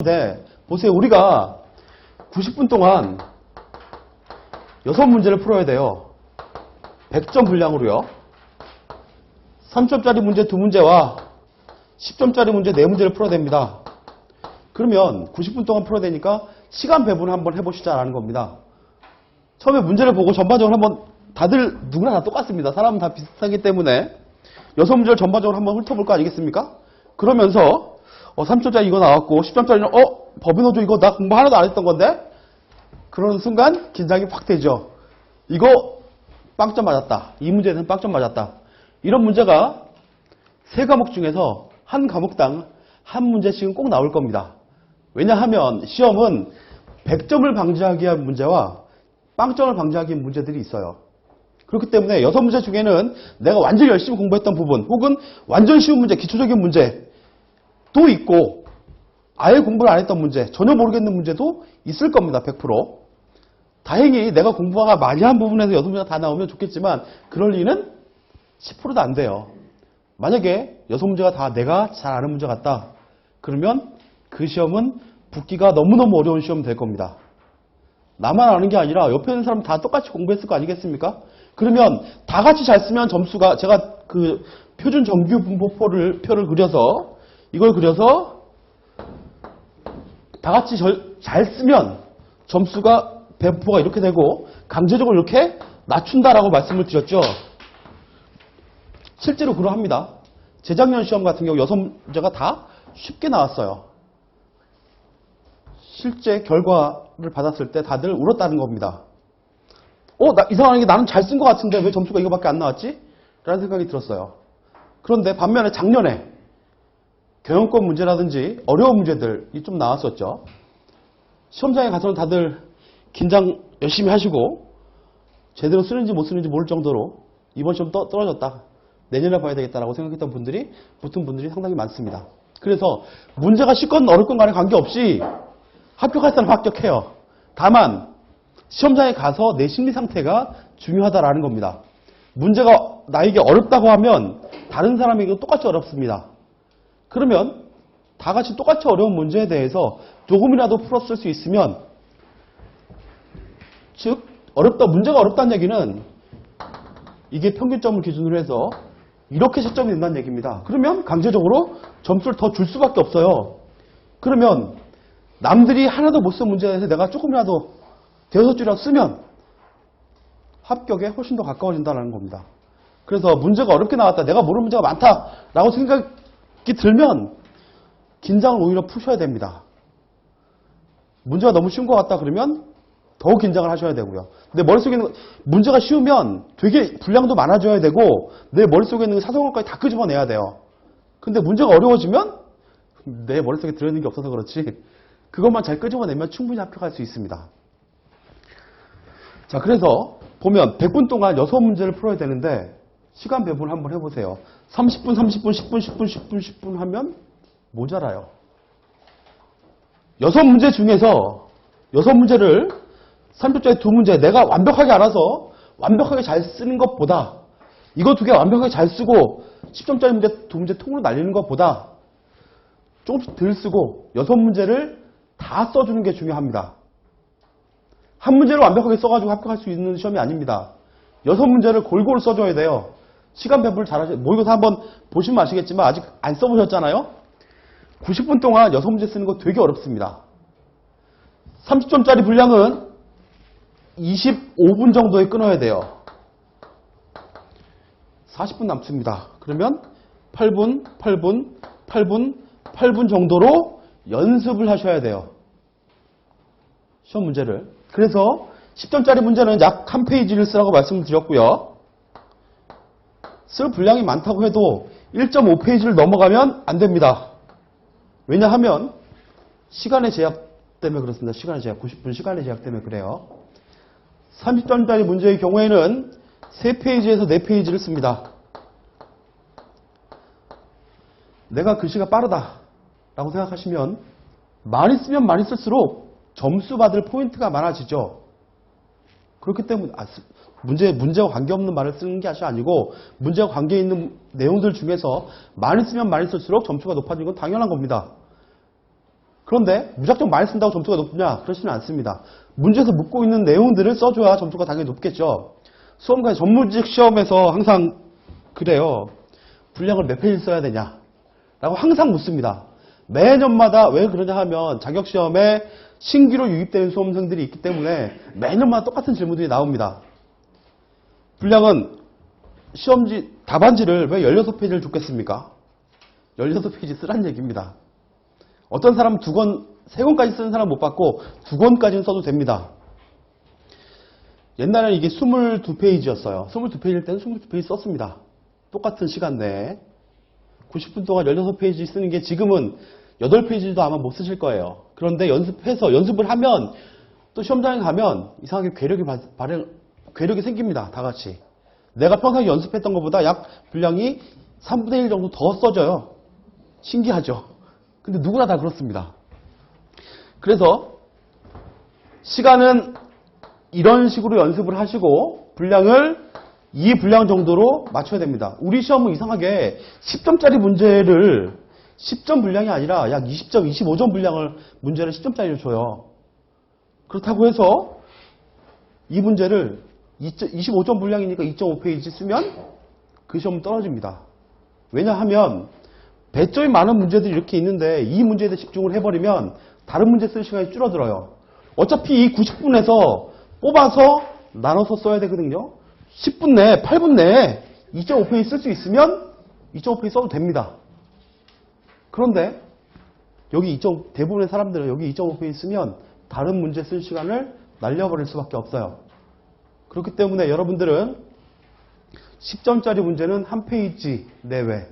네, 보세요. 우리가 90분 동안 6문제를 풀어야 돼요. 100점 분량으로요. 3점짜리 문제 2문제와 10점짜리 문제 4문제를 풀어야 됩니다. 그러면 90분 동안 풀어야 되니까 시간 배분을 한번 해보시자라는 겁니다. 처음에 문제를 보고 전반적으로 한번 다들 누구나 다 똑같습니다. 사람은 다 비슷하기 때문에 6문제를 전반적으로 한번 훑어볼 거 아니겠습니까? 그러면서 3점짜리 이거 나왔고 10점짜리는 법인호조 이거 나 공부 하나도 안 했던 건데? 그러는 순간 긴장이 확 되죠. 이거 빵점 맞았다. 이 문제는 빵점 맞았다. 이런 문제가 3과목 중에서 한 과목당 한 문제씩은 꼭 나올 겁니다. 왜냐하면 시험은 100점을 방지하기 위한 문제와 빵점을 방지하기 위한 문제들이 있어요. 그렇기 때문에 6문제 중에는 내가 완전히 열심히 공부했던 부분 혹은 완전 쉬운 문제, 기초적인 문제도 있고 아예 공부를 안 했던 문제, 전혀 모르겠는 문제도 있을 겁니다. 100%. 다행히 내가 공부가 많이 한 부분에서 6문제가 다 나오면 좋겠지만 그럴 리는 10%도 안 돼요. 만약에 6문제가 다 내가 잘 아는 문제 같다. 그러면 그 시험은 붙기가 너무너무 어려운 시험 될 겁니다. 나만 아는 게 아니라 옆에 있는 사람 다 똑같이 공부했을 거 아니겠습니까? 그러면 다 같이 잘 쓰면 점수가 제가 그 표준 정규 분포표를 그려서 이걸 그려서 다 같이 잘 쓰면 점수가 배포가 이렇게 되고 강제적으로 이렇게 낮춘다라고 말씀을 드렸죠. 실제로 그러합니다. 재작년 시험 같은 경우 6문제가 다 쉽게 나왔어요. 실제 결과를 받았을 때 다들 울었다는 겁니다. 이상하게 나는 잘 쓴 것 같은데 왜 점수가 이거밖에 안 나왔지? 라는 생각이 들었어요. 그런데 반면에 작년에 경영권 문제라든지 어려운 문제들이 좀 나왔었죠. 시험장에 가서는 다들 긴장 열심히 하시고 제대로 쓰는지 못 쓰는지 모를 정도로 이번 시험 떨어졌다. 내년에 봐야 되겠다라고 생각했던 분들이 붙은 분들이 상당히 많습니다. 그래서 문제가 쉽건 어렵건 간에 관계없이 합격할 사람은 합격해요. 다만 시험장에 가서 내 심리 상태가 중요하다라는 겁니다. 문제가 나에게 어렵다고 하면 다른 사람에게도 똑같이 어렵습니다. 그러면 다 같이 똑같이 어려운 문제에 대해서 조금이라도 풀었을 수 있으면 즉 문제가 어렵다는 얘기는 이게 평균점을 기준으로 해서 이렇게 채점이 된다는 얘기입니다. 그러면 강제적으로 점수를 더 줄 수밖에 없어요. 그러면 남들이 하나도 못 쓴 문제에서 내가 조금이라도 대여섯 줄이라도 쓰면 합격에 훨씬 더 가까워진다는 겁니다. 그래서 문제가 어렵게 나왔다. 내가 모르는 문제가 많다라고 생각이 들면 긴장을 오히려 푸셔야 됩니다. 문제가 너무 쉬운 것 같다 그러면 더 긴장을 하셔야 되고요. 내 머릿속에 있는 문제가 쉬우면 되게 분량도 많아져야 되고 내 머릿속에 있는 사소한것까지 다 끄집어내야 돼요. 근데 문제가 어려워지면 내 머릿속에 들어있는 게 없어서 그렇지 그것만 잘 끄집어내면 충분히 합격할 수 있습니다. 자, 그래서 보면 100분 동안 6문제를 풀어야 되는데 시간 배분을 한번 해보세요. 30분, 30분, 10분, 10분, 10분, 10분 하면 모자라요. 6문제 중에서 6문제를 3점짜리 2문제 내가 완벽하게 알아서 완벽하게 잘 쓰는 것보다 이거 2개 완벽하게 잘 쓰고 10점짜리 문제 2문제 통으로 날리는 것보다 조금씩 덜 쓰고 6문제를 다 써주는 게 중요합니다. 한 문제를 완벽하게 써가지고 합격할 수 있는 시험이 아닙니다. 6문제를 골고루 써줘야 돼요. 시간 배분을 잘 하셔야 돼요. 모의고사 한번 보시면 아시겠지만 아직 안 써보셨잖아요. 90분 동안 6문제 쓰는 거 되게 어렵습니다. 30점짜리 분량은 25분 정도에 끊어야 돼요. 40분 남습니다. 그러면 8분, 8분, 8분, 8분 정도로 연습을 하셔야 돼요. 시험 문제를. 그래서 10점짜리 문제는 약 한 페이지를 쓰라고 말씀드렸고요. 쓸 분량이 많다고 해도 1.5페이지를 넘어가면 안 됩니다. 왜냐하면 시간의 제약 때문에 그렇습니다. 시간의 제약, 90분 시간의 제약 때문에 그래요. 30점짜리 문제의 경우에는 3페이지에서 4페이지를 씁니다. 내가 글씨가 빠르다라고 생각하시면 많이 쓰면 많이 쓸수록 점수 받을 포인트가 많아지죠. 그렇기 때문에 문제와 관계없는 말을 쓰는 게 아니고 문제와 관계 있는 내용들 중에서 많이 쓰면 많이 쓸수록 점수가 높아지는 건 당연한 겁니다. 그런데 무작정 많이 쓴다고 점수가 높냐? 그렇지는 않습니다. 문제에서 묻고 있는 내용들을 써줘야 점수가 당연히 높겠죠. 수험관 전문직 시험에서 항상 그래요. 분량을 몇 페이지 써야 되냐? 라고 항상 묻습니다. 매년마다 왜 그러냐 하면 자격시험에 신규로 유입되는 수험생들이 있기 때문에 매년마다 똑같은 질문들이 나옵니다. 분량은 시험지 답안지를 왜 16페이지를 줬겠습니까? 16페이지 쓰란 얘기입니다. 어떤 사람은 2권, 3권까지 쓰는 사람 못 봤고 2권까지는 써도 됩니다. 옛날에는 이게 22페이지였어요. 22페이지일 때는 22페이지 썼습니다. 똑같은 시간 내에 90분 동안 16페이지 쓰는 게 지금은 8페이지도 아마 못 쓰실 거예요. 그런데 연습을 하면 또 시험장에 가면 이상하게 괴력이 생깁니다. 다 같이. 내가 평소에 연습했던 것보다 약 분량이 3분의 1 정도 더 써져요. 신기하죠? 근데 누구나 다 그렇습니다. 그래서 시간은 이런 식으로 연습을 하시고 분량을 이 분량 정도로 맞춰야 됩니다. 우리 시험은 이상하게 10점짜리 문제를 10점 분량이 아니라 약 20점, 25점 분량을 문제를 10점짜리로 줘요. 그렇다고 해서 이 문제를 25점 분량이니까 2.5페이지 쓰면 그 시험은 떨어집니다. 왜냐하면 배점이 많은 문제들이 이렇게 있는데 이 문제에 대해 집중을 해버리면 다른 문제 쓸 시간이 줄어들어요. 어차피 이 90분에서 뽑아서 나눠서 써야 되거든요. 10분 내에, 8분 내에 2.5페이지 쓸 수 있으면 2.5페이지 써도 됩니다. 그런데 여기 대부분의 사람들은 여기 2.5페이지 쓰면 다른 문제 쓸 시간을 날려버릴 수밖에 없어요. 그렇기 때문에 여러분들은 10점짜리 문제는 1페이지 내외,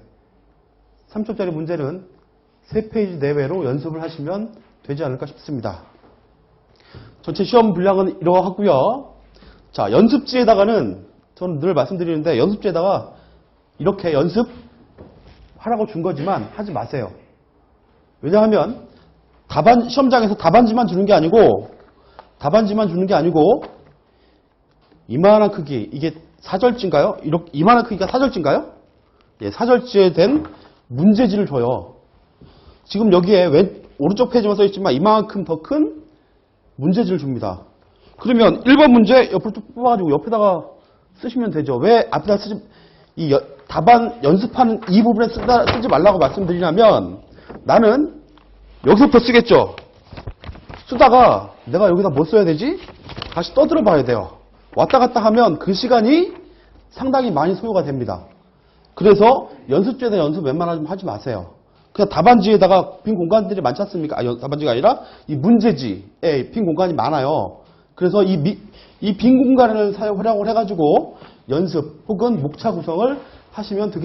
3점짜리 문제는 3페이지 내외로 연습을 하시면 되지 않을까 싶습니다. 전체 시험 분량은 이러하고요. 자, 연습지에다가는 저는 늘 말씀드리는데 연습지에다가 이렇게 연습하라고 준 거지만 하지 마세요. 왜냐하면 시험장에서 답안지만 주는 게 아니고 이만한 크기, 이게 사절지인가요? 이만한 크기가 사절지인가요? 예, 사절지에 된 문제지를 줘요. 지금 여기에 오른쪽 페이지만 써있지만 이만큼 더 큰 문제지를 줍니다. 그러면 1번 문제 옆으로 쭉 뽑아가지고 옆에다가 쓰시면 되죠. 왜 앞에다 답안 연습하는 이 부분에 쓰지 말라고 말씀드리냐면 나는 여기서부터 쓰겠죠. 쓰다가 내가 여기다 뭐 써야 되지? 다시 떠들어 봐야 돼요. 왔다 갔다 하면 그 시간이 상당히 많이 소요가 됩니다. 그래서 연습지에다 연습 웬만하면 하지 마세요. 그냥 답안지에다가 빈 공간들이 많지 않습니까? 답안지가 아니라 이 문제지에 빈 공간이 많아요. 그래서 이 빈 공간을 활용을 해가지고 연습 혹은 목차 구성을 하시면 되겠습니다.